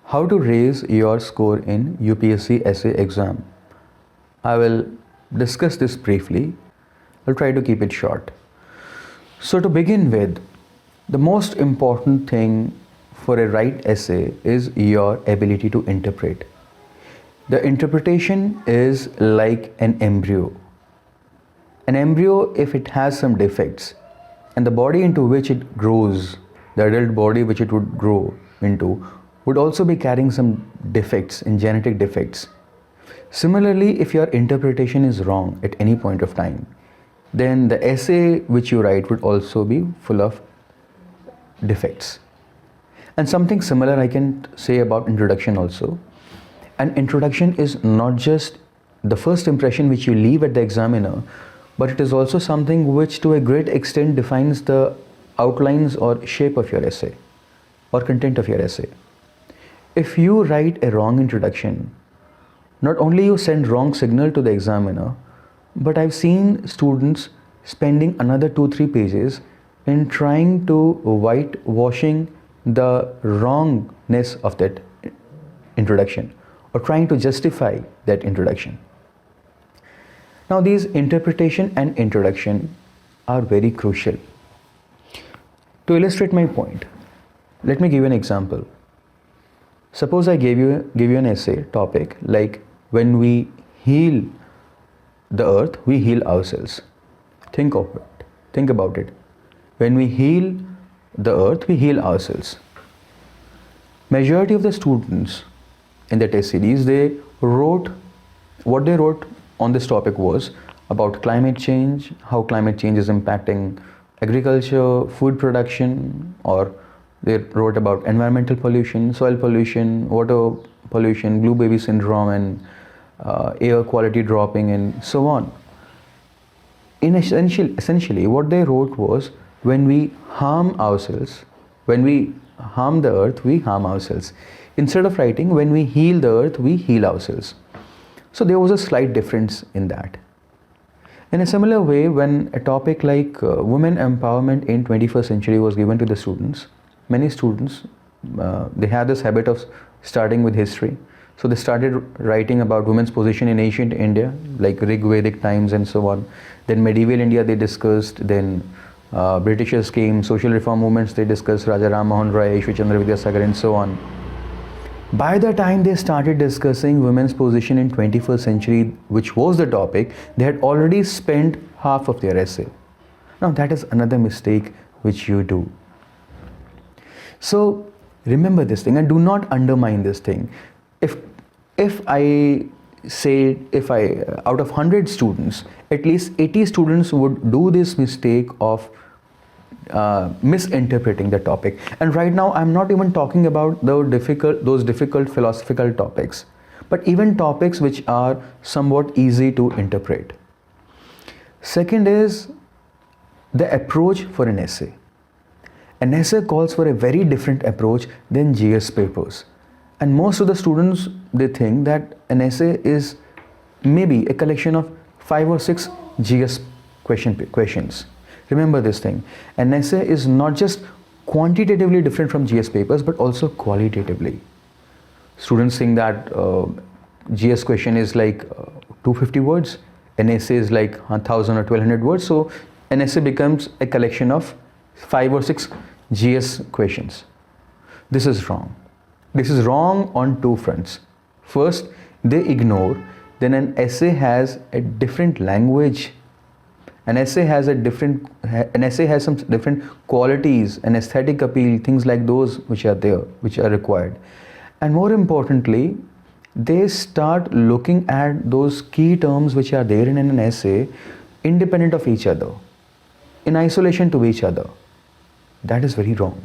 How to raise your score in UPSC essay exam. I will discuss this briefly. I'll try to keep it short. So to begin with, the most important thing for a right essay is your ability to interpret. The interpretation is like an embryo. An embryo, if it has some defects, and the body into which it grows, the adult body which it would grow into, would also be carrying some defects and genetic defects. Similarly, if your interpretation is wrong at any point of time, then the essay which you write would also be full of defects. And something similar I can say about introduction also. An introduction is not just the first impression which you leave at the examiner, but it is also something which to a great extent defines the outlines or shape of your essay or content of your essay. If you write a wrong introduction, not only you send wrong signal to the examiner, but I've seen students spending another 2-3 pages in trying to whitewashing the wrongness of that introduction or trying to justify that introduction. Now these interpretation and introduction are very crucial. To illustrate my point, let me give you an example. Suppose I give you an essay topic like when we heal the earth, we heal ourselves. Think of it. Think about it. When we heal the earth, we heal ourselves. Majority of the students in the test series, what they wrote on this topic was about climate change, how climate change is impacting agriculture, food production, or they wrote about environmental pollution, soil pollution, water pollution, blue baby syndrome, and air quality dropping, and so on. Essentially, what they wrote was when we harm ourselves, when we harm the earth, we harm ourselves. Instead of writing when we heal the earth, we heal ourselves. So there was a slight difference in that. In a similar way, when a topic like women empowerment in 21st century was given to the students, many students, they had this habit of starting with history. So they started writing about women's position in ancient India, like Rig Vedic times and so on. Then medieval India they discussed, then Britishers came, social reform movements they discussed, Raja Ram Mohan Roy, Ishwar Chandra Vidyasagar and so on. By the time they started discussing women's position in 21st century, which was the topic, they had already spent half of their essay. Now that is another mistake which you do. So remember this thing and do not undermine this thing. If out of 100 students, at least 80 students would do this mistake of misinterpreting the topic. And right now I'm not even talking about those difficult philosophical topics, but even topics which are somewhat easy to interpret. Second is the approach for an essay. An essay calls for a very different approach than GS papers. And most of the students, they think that an essay is maybe a collection of 5 or 6 GS questions. Remember this thing. An essay is not just quantitatively different from GS papers, but also qualitatively. Students think that GS question is like 250 words. An essay is like 1000 or 1200 words. So an essay becomes a collection of 5 or 6 GS questions. This is wrong. This is wrong on 2 fronts. First, they ignore then an essay has a different language. An essay has some different qualities, an aesthetic appeal, things like those which are there, which are required. And more importantly, they start looking at those key terms which are there in an essay independent of each other, in isolation to each other. That is very wrong.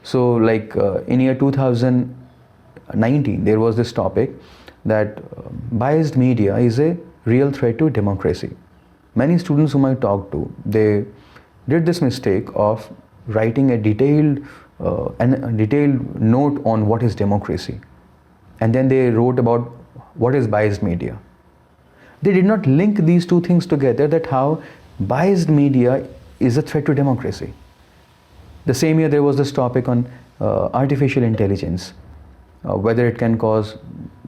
So like in year 2019, there was this topic that biased media is a real threat to democracy. Many students whom I talked to, they did this mistake of writing a detailed note on what is democracy. And then they wrote about what is biased media. They did not link these two things together, that how biased media is a threat to democracy. The same year there was this topic on artificial intelligence. whether it can cause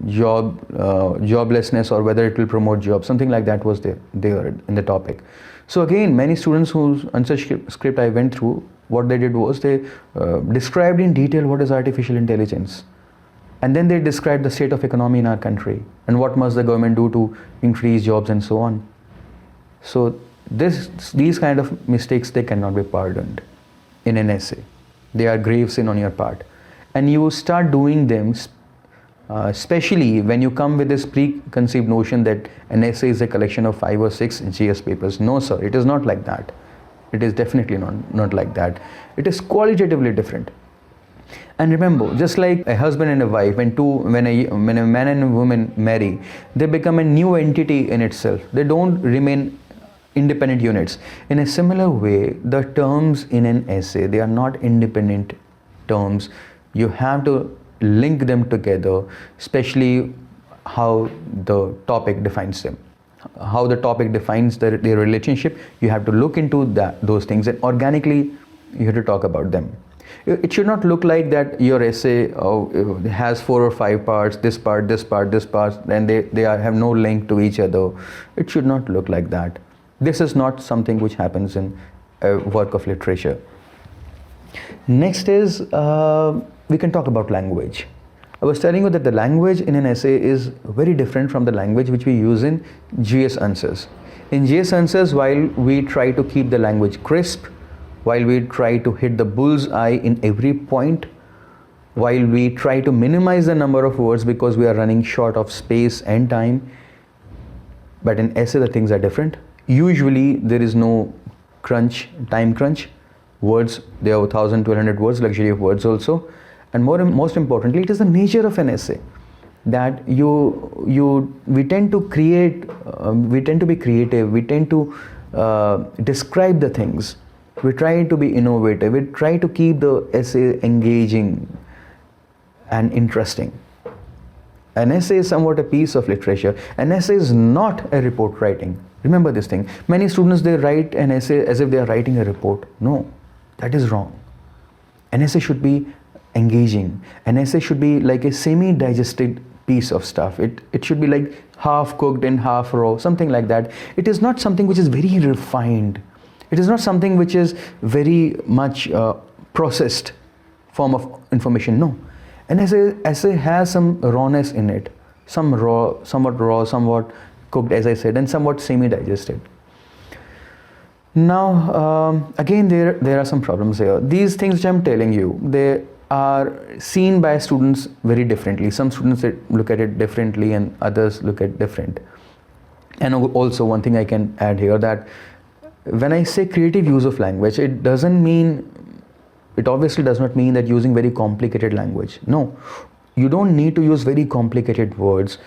joblessness or whether it will promote jobs. Something like that was there in the topic. So again, many students whose answer script I went through, what they did was they described in detail what is artificial intelligence. And then they described the state of economy in our country and what must the government do to increase jobs and so on. So these kind of mistakes, they cannot be pardoned in an essay. They are grave sin on your part. And you start doing them, especially when you come with this preconceived notion that an essay is a collection of 5 or 6 GS papers. No sir, it is not like that. It is definitely not like that. It is qualitatively different. And remember, just like a husband and a wife, when a man and a woman marry, they become a new entity in itself. They don't remain independent units. In a similar way, the terms in an essay, they are not independent terms. You have to link them together, especially how the topic defines them. How the topic defines their relationship, you have to look into those things, and organically you have to talk about them. It should not look like that your essay has 4 or 5 parts, this part, and they have no link to each other. It should not look like that. This is not something which happens in a work of literature. Next is, we can talk about language. I was telling you that the language in an essay is very different from the language which we use in GS answers. In GS answers, while we try to keep the language crisp, while we try to hit the bull's eye in every point, while we try to minimize the number of words because we are running short of space and time, but in essay the things are different. Usually there is no time crunch. Words, there are 1,000, 1,200 words, luxury of words also. And most importantly, it is the nature of an essay that we tend to create, we tend to be creative, we tend to describe the things. We try to be innovative, we try to keep the essay engaging and interesting. An essay is somewhat a piece of literature. An essay is not a report writing. Remember this thing. Many students, they write an essay as if they are writing a report. No, that is wrong. An essay should be engaging. An essay should be like a semi-digested piece of stuff. It should be like half cooked and half raw, something like that. It is not something which is very refined. It is not something which is very much processed form of information. No. An essay has some rawness in it. Somewhat raw, somewhat cooked, as I said, and somewhat semi-digested. Now, again, there are some problems here. These things which I'm telling you, they are seen by students very differently. Some students look at it differently and others look at different. And also one thing I can add here, that when I say creative use of language, it obviously does not mean that using very complicated language. No, you don't need to use very complicated words,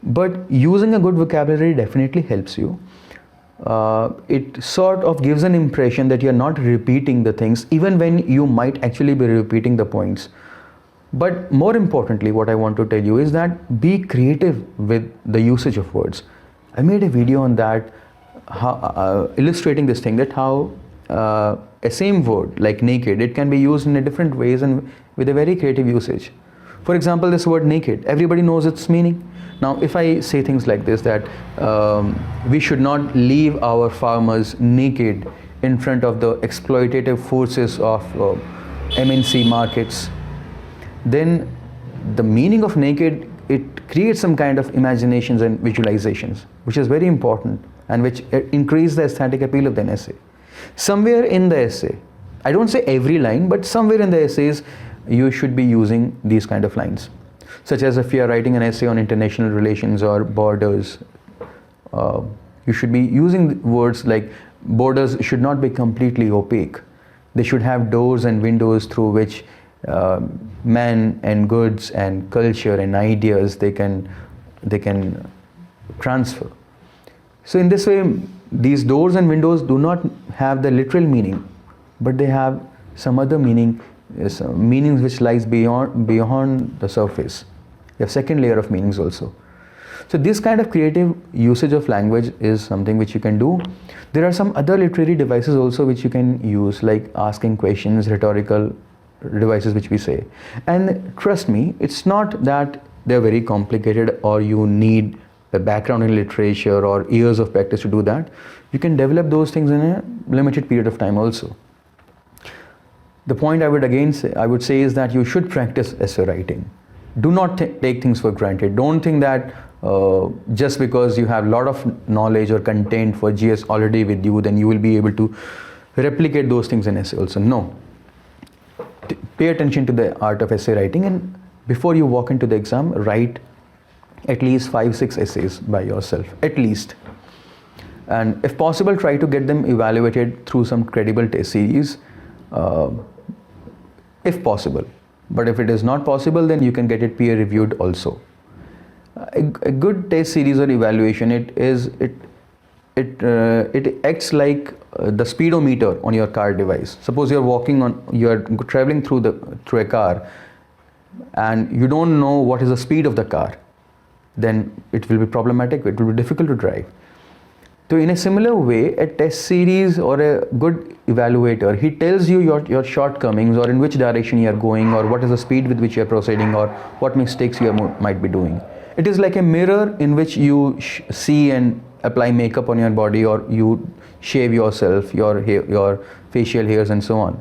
but using a good vocabulary definitely helps you. It sort of gives an impression that you're not repeating the things, even when you might actually be repeating the points. But more importantly, what I want to tell you is that be creative with the usage of words. I made a video on that, illustrating this thing, that how a same word like naked, it can be used in a different ways and with a very creative usage. For example, this word naked, everybody knows its meaning. Now, if I say things like this, that we should not leave our farmers naked in front of the exploitative forces of MNC markets, then the meaning of naked, it creates some kind of imaginations and visualizations, which is very important and which increase the aesthetic appeal of the essay. Somewhere in the essay, I don't say every line, but somewhere in the essays, you should be using these kind of lines. Such as if you are writing an essay on international relations or borders, you should be using words like borders should not be completely opaque. They should have doors and windows through which men and goods and culture and ideas they can transfer. So in this way, these doors and windows do not have the literal meaning, but they have some other meaning, meanings which lies beyond the surface. You have second layer of meanings also. So this kind of creative usage of language is something which you can do. There are some other literary devices also which you can use, like asking questions, rhetorical devices which we say. And trust me, it's not that they're very complicated or you need a background in literature or years of practice to do that. You can develop those things in a limited period of time also. The point I would say is that you should practice essay writing. Do not take things for granted. Don't think that just because you have a lot of knowledge or content for GS already with you, then you will be able to replicate those things in essay also. No. Pay attention to the art of essay writing, and before you walk into the exam, write at least 5-6 essays by yourself, at least. And if possible, try to get them evaluated through some credible test series, if possible. But if it is not possible, then you can get it peer reviewed also. A good test series or evaluation, it acts like the speedometer on your car device. Suppose you are traveling through a car, and you don't know what is the speed of the car, then it will be problematic. It will be difficult to drive. So in a similar way, a test series or a good evaluator, he tells you your shortcomings, or in which direction you are going, or what is the speed with which you are proceeding, or what mistakes you might be doing. It is like a mirror in which you see and apply makeup on your body, or you shave yourself, your hair, your facial hairs and so on.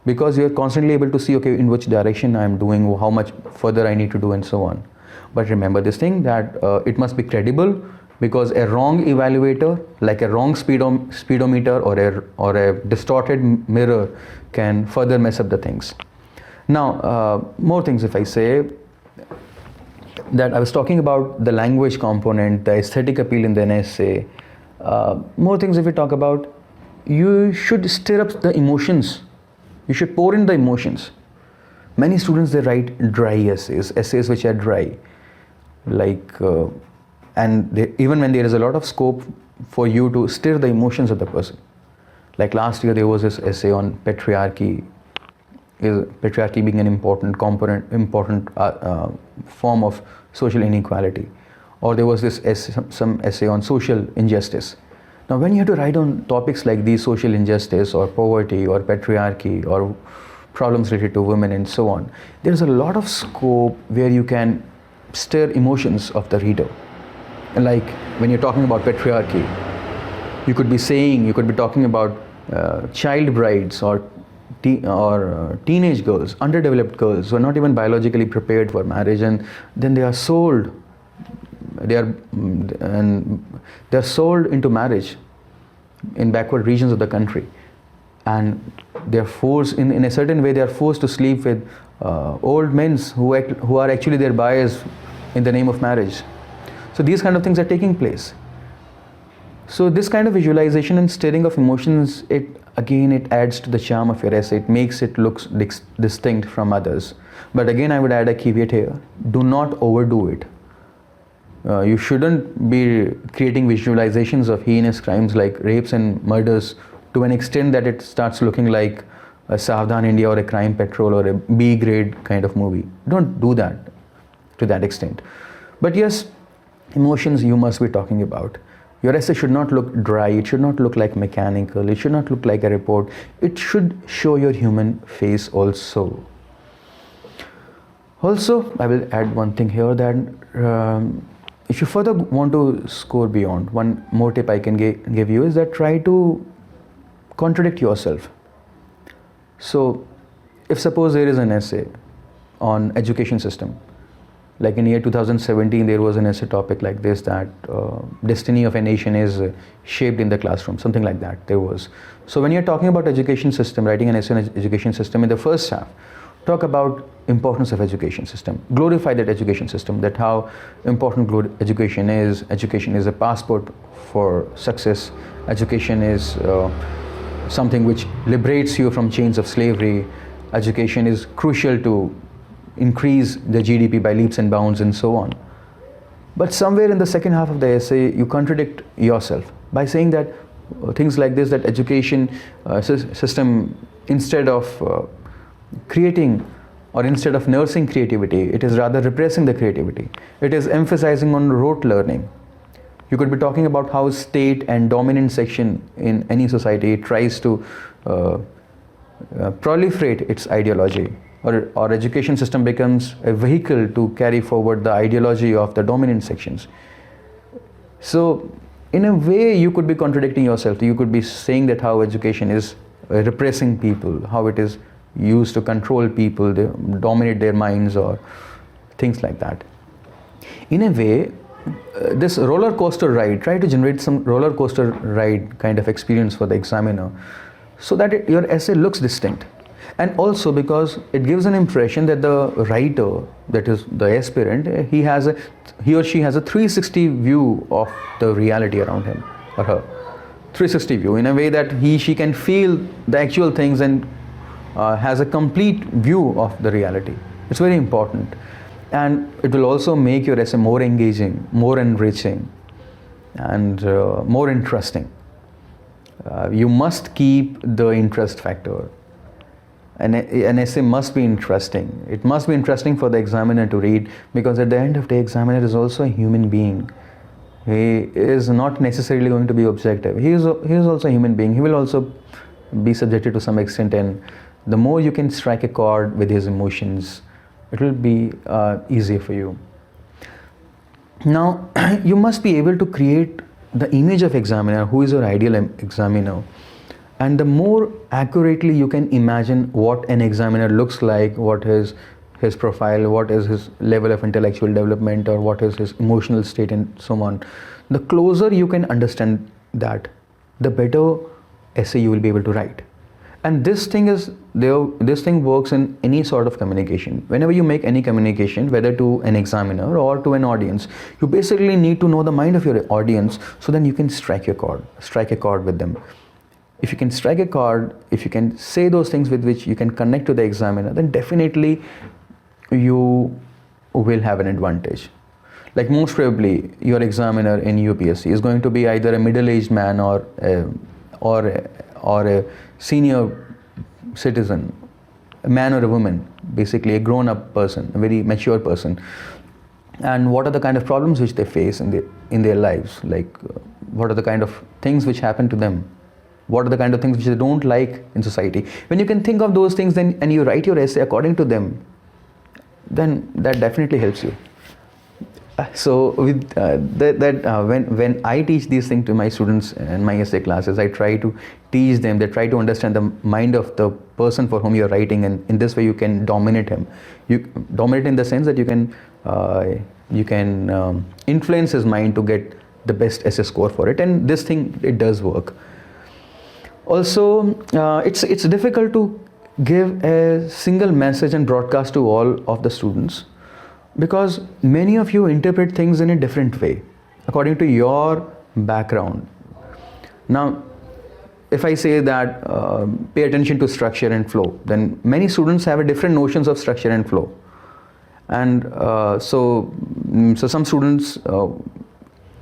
Because you are constantly able to see, okay, in which direction I am doing, how much further I need to do and so on. But remember this thing, that it must be credible, because a wrong evaluator, like a wrong speedometer or a distorted mirror, can further mess up the things. Now, more things if I say, that I was talking about the language component, the aesthetic appeal in the essay. More things if we talk about, you should stir up the emotions. You should pour in the emotions. Many students, they write dry essays which are dry. Even when there is a lot of scope for you to stir the emotions of the person. Like last year there was this essay on patriarchy, patriarchy being an important form of social inequality. Or there was this some essay on social injustice. Now when you have to write on topics like these, social injustice or poverty or patriarchy or problems related to women and so on, there is a lot of scope where you can stir emotions of the reader. Like when you're talking about patriarchy, you could be talking about child brides or teenage girls, underdeveloped girls who are not even biologically prepared for marriage, and then they are sold. They are sold into marriage in backward regions of the country, and they are forced in a certain way. They are forced to sleep with old men who are actually their buyers in the name of marriage. So these kind of things are taking place. So this kind of visualization and stirring of emotions, it adds to the charm of your essay. It makes it look distinct from others. But again, I would add a caveat here. Do not overdo it. You shouldn't be creating visualizations of heinous crimes like rapes and murders to an extent that it starts looking like a Savdhan India or a Crime Patrol or a B-grade kind of movie. Don't do that to that extent. But yes, emotions you must be talking about. Your essay should not look dry, it should not look like mechanical, it should not look like a report. It should show your human face also. Also, I will add one thing here, that if you further want to score beyond, one more tip I can give you is that try to contradict yourself. So, if suppose there is an essay on education system, like in year 2017 there was an essay topic like this, that destiny of a nation is shaped in the classroom, something like that there was. So when you're talking about education system, writing an essay on education system, in the first half, talk about importance of education system, glorify that education system, that how important education is a passport for success, education is something which liberates you from chains of slavery, education is crucial to increase the GDP by leaps and bounds and so on. But somewhere in the second half of the essay, you contradict yourself by saying that things like this, that education system, instead of creating or instead of nursing creativity, it is rather repressing the creativity. It is emphasizing on rote learning. You could be talking about how state and dominant section in any society tries to proliferate its ideology, or our education system becomes a vehicle to carry forward the ideology of the dominant sections. So in a way you could be contradicting yourself. You could be saying that how education is repressing people, how it is used to control people, they dominate their minds or things like that. In a way, this roller coaster ride, try to generate some roller coaster ride kind of experience for the examiner, so that your essay looks distinct. And also because it gives an impression that the writer, that is the aspirant, he or she has a 360 view of the reality around him or her. 360 view, in a way that she can feel the actual things and has a complete view of the reality. It's very important. And it will also make your essay more engaging, more enriching, and more interesting. You must keep the interest factor. An essay must be interesting. It must be interesting for the examiner to read, because at the end of the day, examiner is also a human being. He is not necessarily going to be objective. He is also a human being. He will also be subjected to some extent, and the more you can strike a chord with his emotions, it will be easier for you. Now, you must be able to create the image of examiner, who is your ideal examiner. And the more accurately you can imagine what an examiner looks like, what is his profile, what is his level of intellectual development, or what is his emotional state and so on, the closer you can understand that, the better essay you will be able to write. And this thing works in any sort of communication. Whenever you make any communication, whether to an examiner or to an audience, you basically need to know the mind of your audience, so then you can strike a chord with them. If you can strike a chord, if you can say those things with which you can connect to the examiner, then definitely you will have an advantage. Like most probably your examiner in UPSC is going to be either a middle-aged man or a senior citizen, a man or a woman, basically a grown-up person, a very mature person. And what are the kind of problems which they face in their lives? Like what are the kind of things which happen to them? What are the kind of things which they don't like in society? When you can think of those things, then and you write your essay according to them, then that definitely helps you. So with when I teach these things to my students in my essay classes, I try to teach them, they try to understand the mind of the person for whom you're writing, and in this way you can dominate him. You dominate in the sense that you can influence his mind to get the best essay score for it, and this thing, it does work. Also, it's difficult to give a single message and broadcast to all of the students, because many of you interpret things in a different way according to your background. Now, if I say that pay attention to structure and flow, then many students have a different notions of structure and flow. And so some students,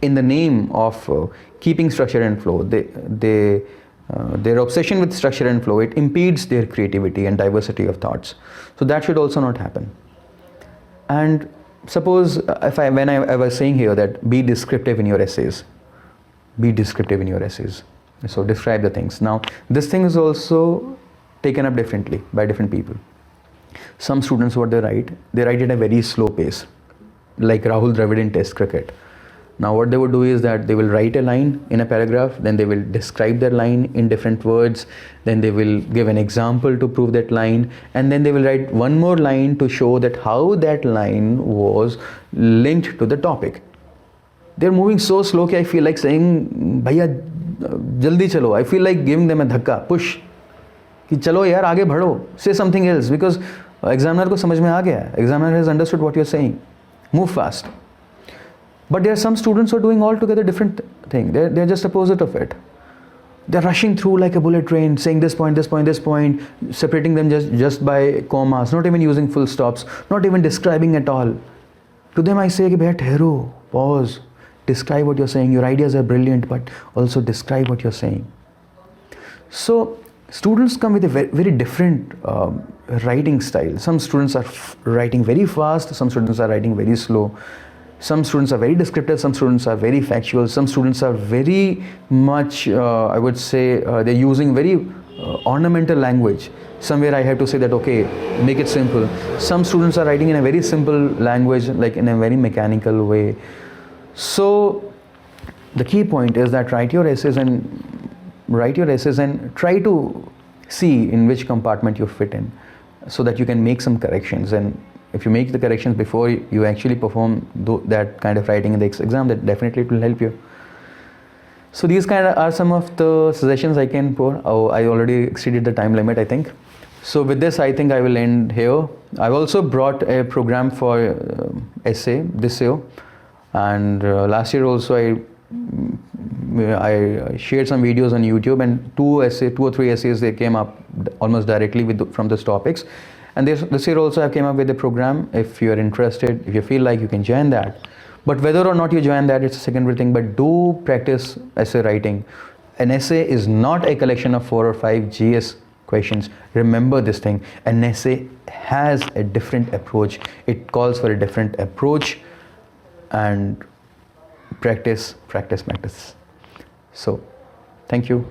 in the name of keeping structure and flow, their obsession with structure and flow, it impedes their creativity and diversity of thoughts. So that should also not happen. And suppose when I was saying here that be descriptive in your essays, so describe the things. Now this thing is also taken up differently by different people. Some students, what they write at a very slow pace, like Rahul Dravid in Test cricket. Now what they would do is that they will write a line in a paragraph, then they will describe that line in different words, then they will give an example to prove that line, and then they will write one more line to show that how that line was linked to the topic. They're moving so slow that I feel like saying, Bhaiya, jaldi chalo. I feel like giving them a dhakka, push. Ki chalo yaar, aage bhado. Say something else, because examiner ko samajh mein aa gaya. Examiner has understood what you're saying. Move fast. But there are some students who are doing altogether different thing. They're just opposite of it. They're rushing through like a bullet train, saying this point, separating them just by commas, not even using full stops, not even describing at all. To them I say, bhaiya thehro, pause, describe what you're saying. Your ideas are brilliant, but also describe what you're saying. So students come with a very, very different writing style. Some students are writing very fast, some students are writing very slow. Some students are very descriptive, some students are very factual, some students are very much, I would say, they're using very ornamental language. Somewhere I have to say that, okay, make it simple. Some students are writing in a very simple language, like in a very mechanical way. So the key point is that write your essays and try to see in which compartment you fit in, so that you can make some corrections. And if you make the corrections before you actually perform that kind of writing in the exam, that definitely it will help you. So these kind of are some of the suggestions I can pour. Oh, I already exceeded the time limit, I think. So with this, I think I will end here. I've also brought a program for essay this year, and last year also I shared some videos on YouTube, and two or three essays they came up almost directly from these topics. And this year also I came up with a program. If you are interested, if you feel like, you can join that. But whether or not you join that, it's a secondary thing. But do practice essay writing. An essay is not a collection of 4 or 5 GS questions. Remember this thing. An essay has a different approach. It calls for a different approach, and practice. So, thank you.